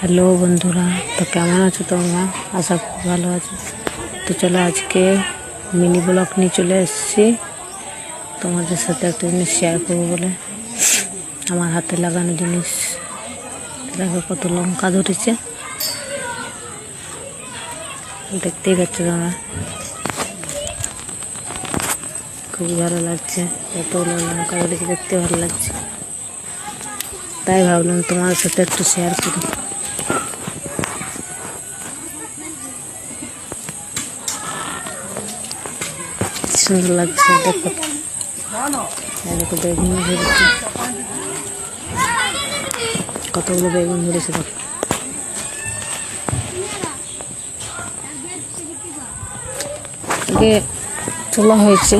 Hello বন্ধুরা, তো কেমন আছো তোমরা? আশা খুব ভালো আছো। তো চলো আজকে মিনি ব্লগ নিয়ে চলে এসেছি তোমাদের সাথে একটা জিনিস শেয়ার করবো বলে। আমার হাতে লাগানো জিনিস। দেখো কত লঙ্কা ধরেছে, দেখতেই পাচ্ছ তোমরা। খুবই ভালো লাগছে, এতগুলো লঙ্কা ধরেছে, দেখতে ভালো লাগছে। তাই ভাবলাম তোমার সাথে একটু শেয়ার করি। সুন্দর লাগছে, দেখো দেখো বেগুন ধরেছে, কতগুলো বেগুন ধরেছে দেখো। আগে তোলা হয়েছে।